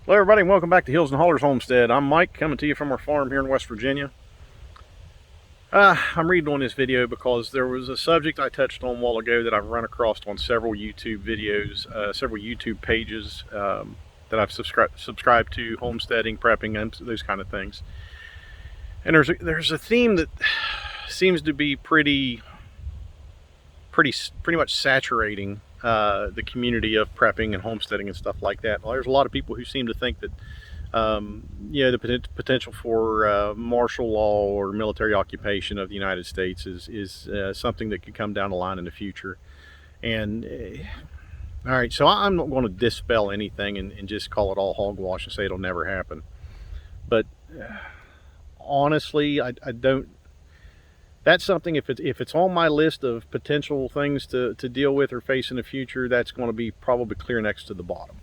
Hello everybody and welcome back to Hills and Hollers Homestead. I'm Mike, coming to you from our farm here in West Virginia. I'm reading on this video because there was a subject I touched on a while ago that I've run across on several YouTube videos, several YouTube pages that I've subscribed to, homesteading, prepping, and those kind of things. And there's a theme that seems to be pretty much saturating the community of prepping and homesteading and stuff like that. Well, there's a lot of people who seem to think that the potential for martial law or military occupation of the United States is something that could come down the line in the future. And all right, so I'm not going to dispel anything and just call it all hogwash and say it'll never happen. But honestly, I don't. That's something, if it's on my list of potential things to deal with or face in the future, that's going to be probably clear next to the bottom.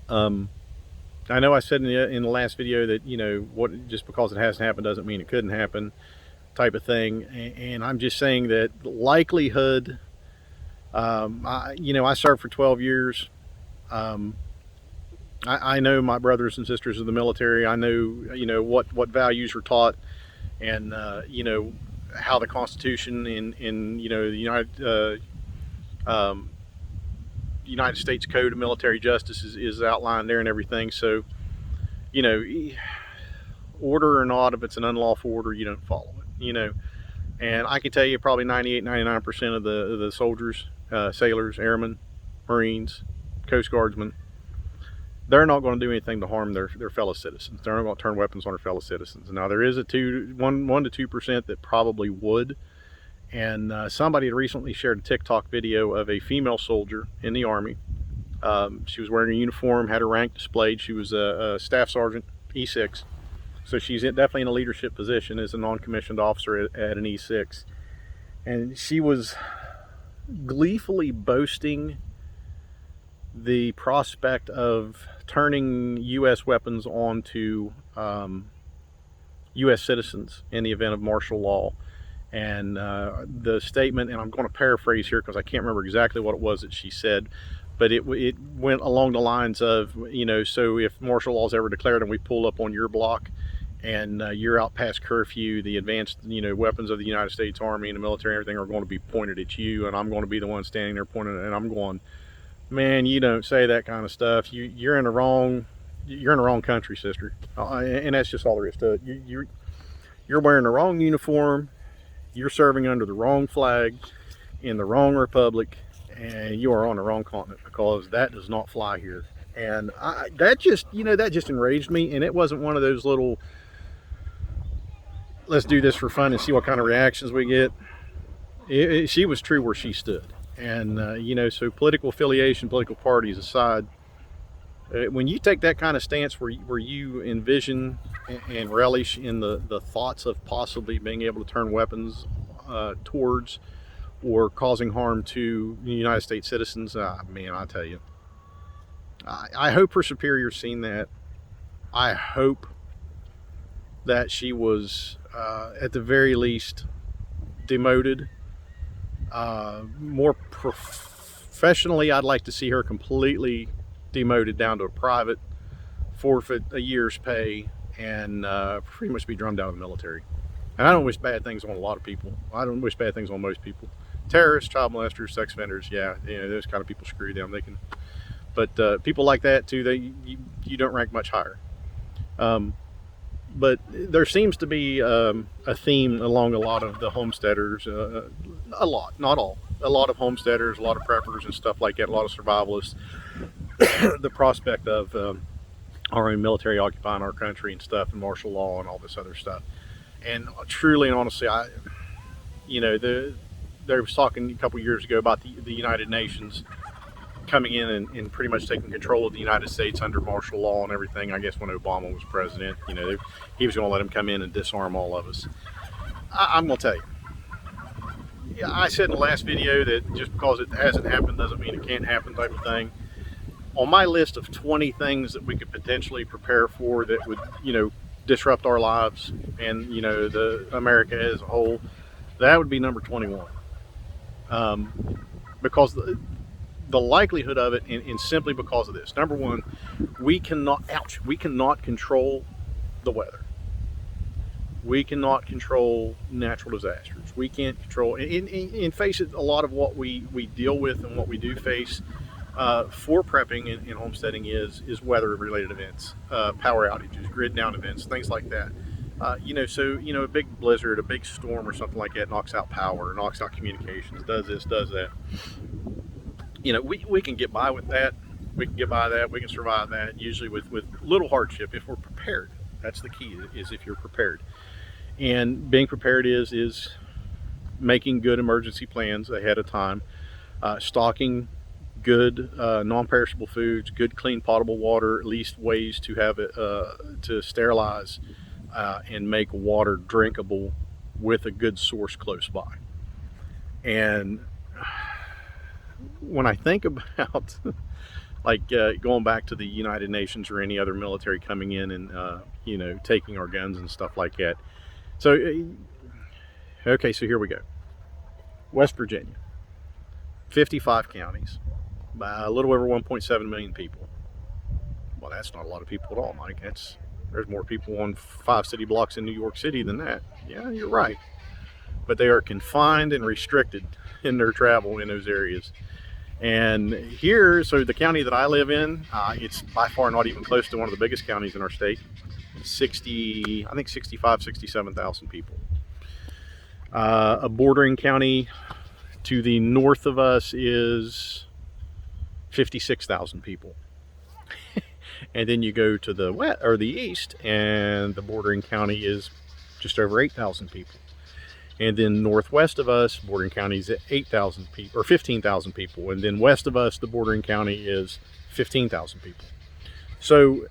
I know I said in the last video that, just because it hasn't happened doesn't mean it couldn't happen, type of thing. And I'm just saying that the likelihood, I served for 12 years. I know my brothers and sisters of the military. I know, what values are taught, and how the Constitution in the United States Code of Military Justice is outlined there and everything. So, order or not, if it's an unlawful order, you don't follow it. And I can tell you probably 98-99% of the soldiers, sailors, airmen, Marines, Coast Guardsmen, they're not going to do anything to harm their fellow citizens. They're not going to turn weapons on their fellow citizens. Now, there is 1 to 2% that probably would. And somebody had recently shared a TikTok video of a female soldier in the Army. She was wearing a uniform, had her rank displayed. She was a staff sergeant, E6. So she's definitely in a leadership position as a non-commissioned officer at an E6. And she was gleefully boasting the prospect of turning U.S. weapons onto U.S. citizens in the event of martial law. And the statement, and I'm going to paraphrase here because I can't remember exactly what it was that she said, but it went along the lines of, so if martial law is ever declared and we pull up on your block and you're out past curfew, the advanced, weapons of the United States Army and the military and everything are going to be pointed at you, and I'm going to be the one standing there pointing, and I'm going, man, you don't say that kind of stuff. You're in the wrong country, sister. And that's just all there is to it. You're wearing the wrong uniform. You're serving under the wrong flag in the wrong republic, and you are on the wrong continent, because that does not fly here. And that just enraged me. And it wasn't one of those little, let's do this for fun and see what kind of reactions we get. She was true where she stood. And so political affiliation, political parties aside, when you take that kind of stance where you envision and relish in the thoughts of possibly being able to turn weapons towards or causing harm to United States citizens, man, I tell you, I hope her superior's seen that. I hope that she was, at the very least, demoted. More professionally, I'd like to see her completely demoted down to a private, forfeit a year's pay, and pretty much be drummed out of the military. And I don't wish bad things on a lot of people. I don't wish bad things on most people. Terrorists, child molesters, sex offenders, yeah, those kind of people, screw them. They can, but people like that too, you don't rank much higher. But there seems to be a theme along a lot of the homesteaders, a lot, not all, a lot of homesteaders, a lot of preppers and stuff like that, a lot of survivalists, the prospect of our own military occupying our country and stuff, and martial law and all this other stuff. And truly and honestly, there was talking a couple years ago about the United Nations coming in and pretty much taking control of the United States under martial law and everything. I guess when Obama was president, he was going to let him come in and disarm all of us. I'm going to tell you, yeah, I said in the last video that just because it hasn't happened doesn't mean it can't happen, type of thing. On my list of 20 things that we could potentially prepare for that would, disrupt our lives and, the America as a whole, that would be number 21. Because the likelihood of it, and simply because of this. Number one, we cannot control the weather. We cannot control natural disasters. We can't control, and face it, a lot of what we deal with and what we do face for prepping and homesteading is weather related events, power outages, grid down events, things like that. A big blizzard, a big storm or something like that knocks out power, knocks out communications, does this, does that. We can get by with that. We can get by that. We can survive that, usually with little hardship if we're prepared. That's the key, is if you're prepared. And being prepared is making good emergency plans ahead of time, stocking good non-perishable foods, good clean potable water, at least ways to have it to sterilize and make water drinkable with a good source close by. And when I think about like going back to the United Nations or any other military coming in and taking our guns and stuff like that. So okay, so here we go. West Virginia, 55 counties, by a little over 1.7 million people. Well, that's not a lot of people at all, Mike. There's more people on 5 city blocks in New York City than that. Yeah, you're right. But they are confined and restricted in their travel in those areas. And here, so the county that I live in, it's by far not even close to one of the biggest counties in our state. 67,000 people. A bordering county to the north of us is 56,000 people. And then you go to the west or the east, and the bordering county is just over 8,000 people. And then northwest of us, bordering county is at 8,000 people or 15,000 people. And then west of us, the bordering county is 15,000 people. So,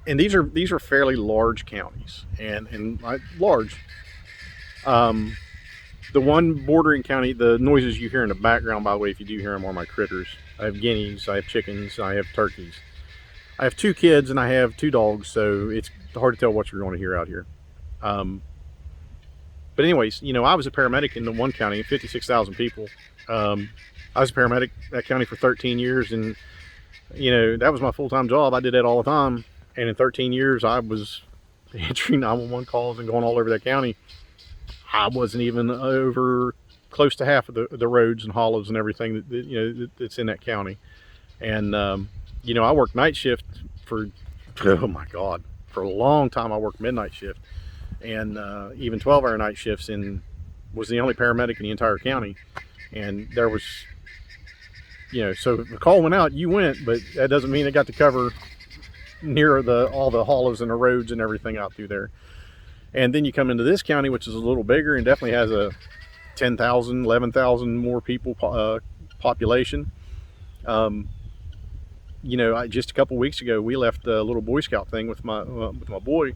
and these are fairly large counties, and large. The one bordering county, the noises you hear in the background, by the way, if you do hear them, are my critters. I have guineas, I have chickens, I have turkeys. I have 2 kids and I have 2 dogs, so it's hard to tell what you're going to hear out here. But anyways, I was a paramedic in the one county, 56,000 people. I was a paramedic that county for 13 years, and that was my full-time job. I did that all the time, and in 13 years I was answering 911 calls and going all over that county. I wasn't even over close to half of the roads and hollows and everything that's in that county. And I worked night shift for, oh my God, for a long time. I worked midnight shift, and even 12-hour night shifts, and was the only paramedic in the entire county. And there was, so if the call went out, you went, but that doesn't mean it got to cover near all the hollows and the roads and everything out through there. And then you come into this county, which is a little bigger and definitely has a 10,000, 11,000 more people population. Just a couple weeks ago, we left a little Boy Scout thing with my boy,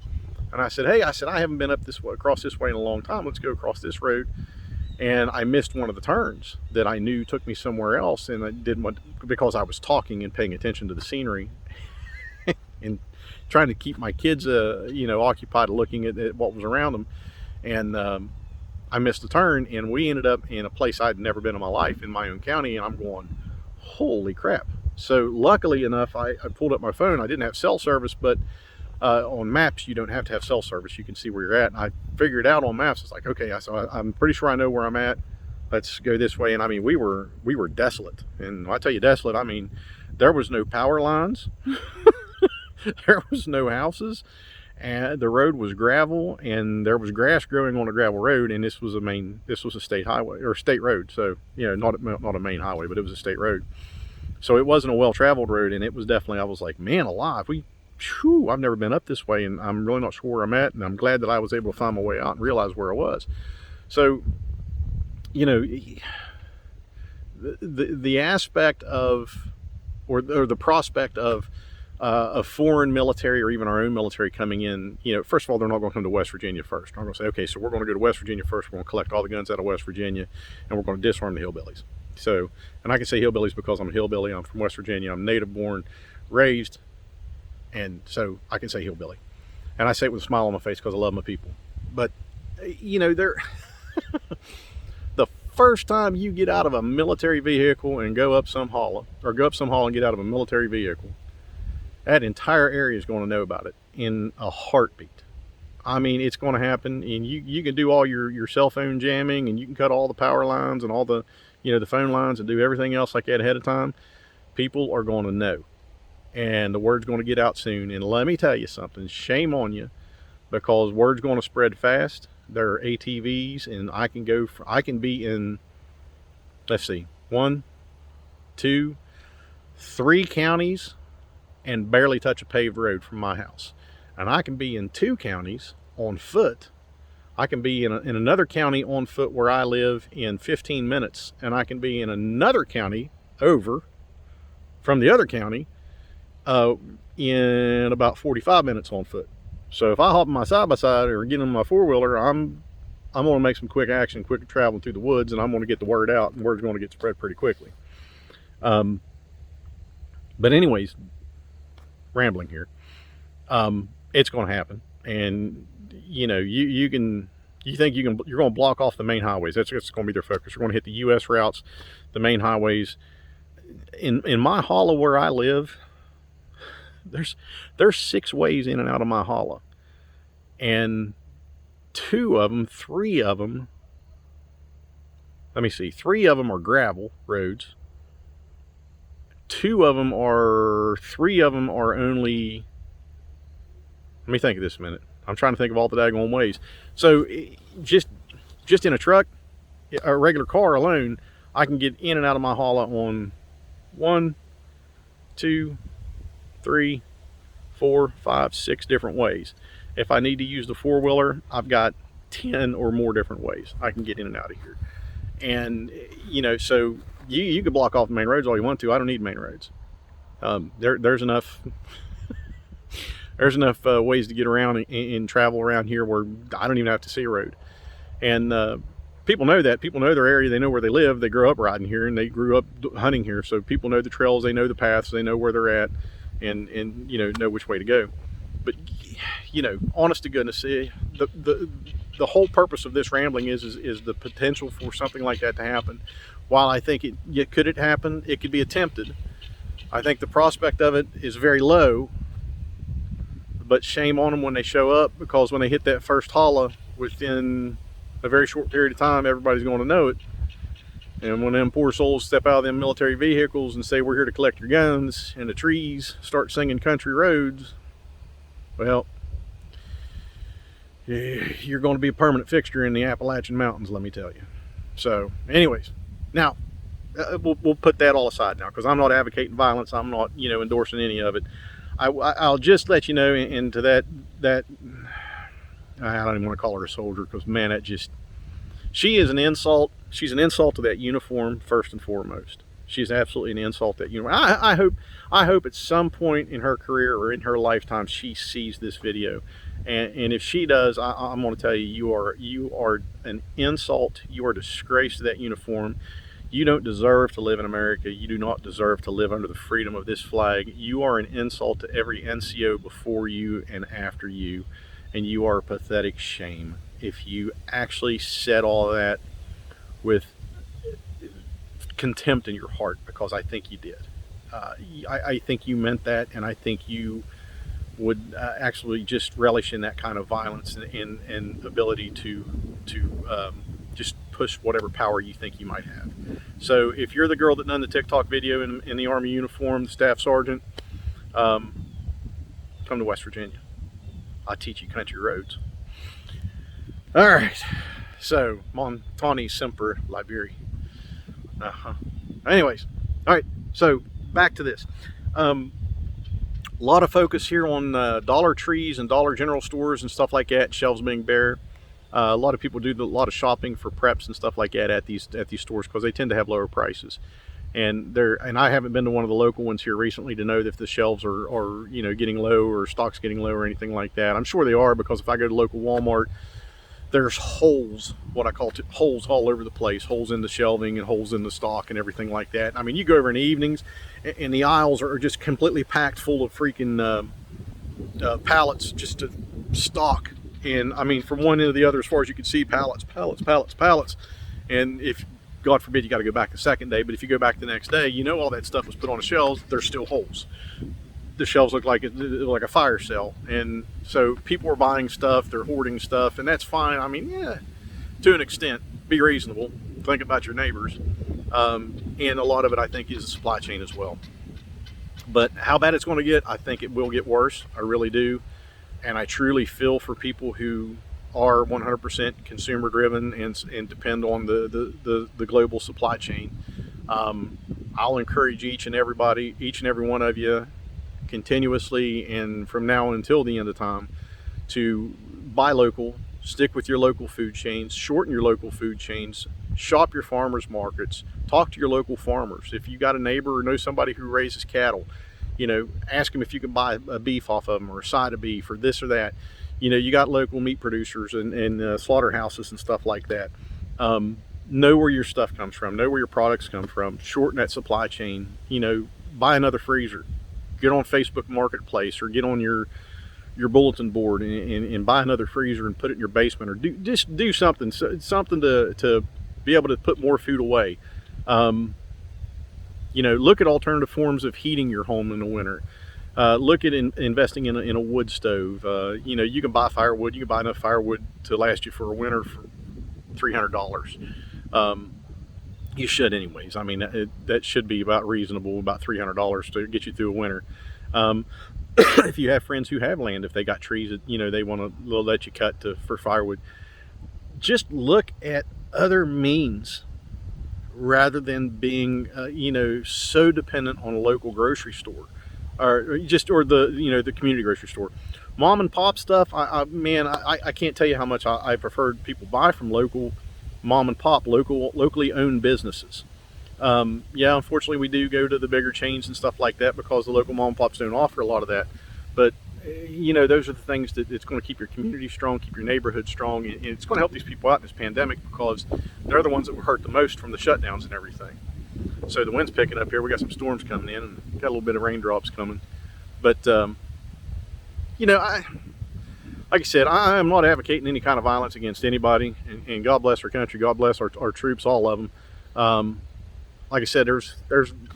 and I said, hey, I haven't been across this way in a long time. Let's go across this road. And I missed one of the turns that I knew took me somewhere else, and I didn't want, because I was talking and paying attention to the scenery and trying to keep my kids occupied looking at what was around them. And I missed a turn, and we ended up in a place I'd never been in my life, in my own county, and I'm going, holy crap. So luckily enough, I pulled up my phone. I didn't have cell service, but on maps, you don't have to have cell service. You can see where you're at. And I figured out on maps, it's like, okay, I'm pretty sure I know where I'm at. Let's go this way. And I mean, we were desolate. And when I tell you desolate, I mean, there was no power lines. There was no houses, and the road was gravel, and there was grass growing on a gravel road. And this was a state highway or state road. So, not a main highway, but it was a state road. So it wasn't a well-traveled road, and it was definitely, I was like, man alive, I've never been up this way, and I'm really not sure where I'm at, and I'm glad that I was able to find my way out and realize where I was. So, the aspect of, or the prospect of a foreign military or even our own military coming in, first of all, they're not going to come to West Virginia first. They're going to say, okay, so we're going to go to West Virginia first. We're going to collect all the guns out of West Virginia, and we're going to disarm the hillbillies. So, and I can say hillbillies because I'm a hillbilly. I'm from West Virginia. I'm native born, raised, and so I can say hillbilly. And I say it with a smile on my face because I love my people. But, they're the first time you get out of a military vehicle and go up some hollow, or go up some hall and get out of a military vehicle, that entire area is going to know about it in a heartbeat. I mean, it's going to happen, and you can do all your cell phone jamming, and you can cut all the power lines and all the, the phone lines, and do everything else like that ahead of time. People are going to know, and the word's going to get out soon. And let me tell you something, shame on you, because word's going to spread fast. There are ATVs, and I can be in, let's see, 1, 2, 3 counties and barely touch a paved road from my house. And I can be in 2 counties on foot. I can be in another county on foot where I live in 15 minutes. And I can be in another county over from the other county in about 45 minutes on foot. So if I hop on my side-by-side or get on my four-wheeler, I'm going to make some quick action, quick traveling through the woods, and I'm going to get the word out, and word's going to get spread pretty quickly. But anyways, rambling here. It's going to happen, and you're going to block off the main highways. That's going to be their focus. You're going to hit the U.S. routes, the main highways. In my hollow where I live, there's 6 ways in and out of my hollow, and 3 of them are gravel roads. 3 of them are only, let me think of this a minute. I'm trying to think of all the daggone ways. So just in a truck, a regular car alone, I can get in and out of my hollow on 1, 2, 3, 4, 5, 6 different ways. If I need to use the four-wheeler, I've got 10 or more different ways I can get in and out of here. And so you can block off the main roads all you want to. I don't need main roads. There's enough ways to get around and travel around here where I don't even have to see a road. And people know that. People know their area. They know where they live. They grew up riding here, and they grew up hunting here. So people know the trails. They know the paths. They know where they're at, and know which way to go. But honest to goodness, the whole purpose of this rambling is the potential for something like that to happen. While I think could it happen, it could be attempted. I think the prospect of it is very low, but shame on them when they show up, because when they hit that first hollow, within a very short period of time, everybody's going to know it. And when them poor souls step out of them military vehicles and say, we're here to collect your guns, and the trees start singing country roads, well, you're going to be a permanent fixture in the Appalachian Mountains, let me tell you. So anyways, now we'll put that all aside now, because I'm not advocating violence. I'm not endorsing any of it. I'll just let you know into that I don't even want to call her a soldier, because man, she is an insult. She's an insult to that uniform first and foremost. She's absolutely an insult to that uniform. I hope at some point in her career or in her lifetime she sees this video, and if she does, I'm going to tell you, you are an insult. You are a disgrace to that uniform. You don't deserve to live in America. You do not deserve to live under the freedom of this flag. You are an insult to every NCO before you and after you, and you are a pathetic shame. If you actually said all of that with contempt in your heart, because I think you did. I think you meant that, and I think you would actually just relish in that kind of violence and ability to just push whatever power you think you might have. So if you're the girl that done the TikTok video in the Army uniform, the staff sergeant, come to West Virginia. I'll teach you country roads. All right, so Montani Semper Liberi. Anyways, all right, so back to this. A lot of focus here on Dollar Trees and Dollar General stores and stuff like that, shelves being bare. A lot of people do a lot of shopping for preps and stuff like that at these stores, because they tend to have lower prices. And I haven't been to one of the local ones here recently to know if the shelves are getting low, or stock's getting low, or anything like that. I'm sure they are, because if I go to local Walmart, there's holes, what I call holes all over the place, holes in the shelving and holes in the stock and everything like that. I mean, you go over in the evenings and the aisles are just completely packed full of freaking pallets just to stock. And I mean, from one end to the other, as far as you can see, pallets. And if God forbid you got to go back the second day, but if you go back the next day, you know all that stuff was put on the shelves. There's still holes. The shelves look like like a fire sale, and so people are buying stuff, they're hoarding stuff, and that's fine. I mean, yeah, to an extent, be reasonable. Think about your neighbors, and a lot of it, I think, is the supply chain as well. But how bad it's going to get, I think it will get worse. I really do, and I truly feel for people who are 100% consumer driven and depend on the global supply chain. I'll encourage each and every one of you, continuously and from now until the end of time, to buy local, stick with your local food chains, shorten your local food chains, shop your farmers markets, talk to your local farmers. If you got a neighbor or know somebody who raises cattle, ask them if you can buy a beef off of them or a side of beef or this or that. You got local meat producers and slaughterhouses and stuff like that. Know where your stuff comes from, know where your products come from, shorten that supply chain. Buy another freezer, get on Facebook Marketplace or get on your bulletin board and buy another freezer and put it in your basement, or do something to be able to put more food away. Look at alternative forms of heating your home in the winter. Look at investing in a wood stove. You can buy firewood. You can buy enough firewood to last you for a winter for $300. You should anyways. I mean, that should be about reasonable, about $300 to get you through a winter. If you have friends who have land, if they got trees that they want to, they'll let you cut for firewood. Just look at other means rather than being so dependent on a local grocery store, or the community grocery store. Mom and pop stuff, I can't tell you how much I prefer people buy from local mom and pop, locally owned businesses. Yeah, unfortunately we do go to the bigger chains and stuff like that because the local mom and pops don't offer a lot of that. But those are the things that it's going to keep your community strong, keep your neighborhood strong, and it's going to help these people out in this pandemic because they're the ones that were hurt the most from the shutdowns and everything. So the wind's picking up here. We got some storms coming in and got a little bit of raindrops coming. But like I said, I am not advocating any kind of violence against anybody, and God bless our country, God bless our troops, all of them. Like I said, there's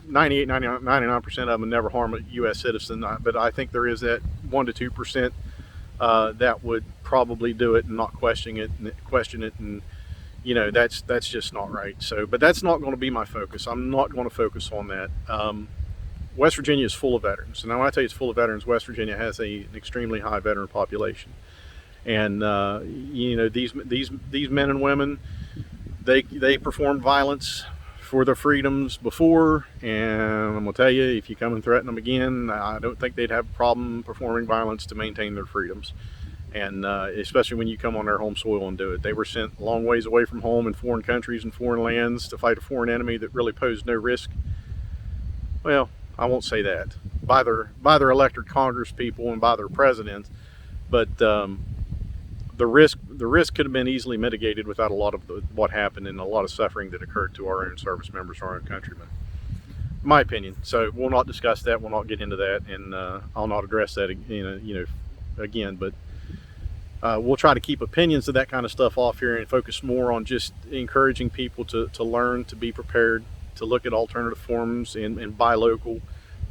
98, 99% of them never harm a U.S. citizen, but I think there is that 1 to 2% that would probably do it and not question it, and that's just not right. So, but that's not going to be my focus. I'm not going to focus on that. West Virginia is full of veterans, and now when I tell you it's full of veterans, West Virginia has an extremely high veteran population, and these men and women, they performed violence for their freedoms before, and I'm gonna tell you, if you come and threaten them again, I don't think they'd have a problem performing violence to maintain their freedoms. And especially when you come on their home soil and do it. They were sent a long ways away from home in foreign countries and foreign lands to fight a foreign enemy that really posed no risk. Well, I won't say that by their elected Congress people and by their presidents, but the risk could have been easily mitigated without a lot of what happened and a lot of suffering that occurred to our own service members, our own countrymen. My opinion. So we'll not discuss that. We'll not get into that, and I'll not address that again. But we'll try to keep opinions of that kind of stuff off here and focus more on just encouraging people to learn, to be prepared, to look at alternative forms and buy local,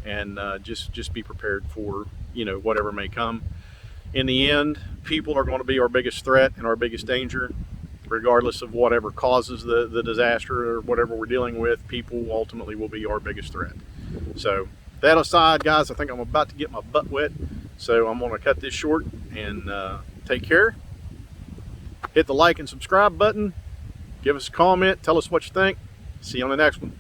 and just be prepared for whatever may come. In the end, people are going to be our biggest threat and our biggest danger, regardless of whatever causes the disaster or whatever we're dealing with. People ultimately will be our biggest threat. So that aside, guys, I think I'm about to get my butt wet, so I'm going to cut this short and take care. Hit the like and subscribe button. Give us a comment. Tell us what you think. See you on the next one.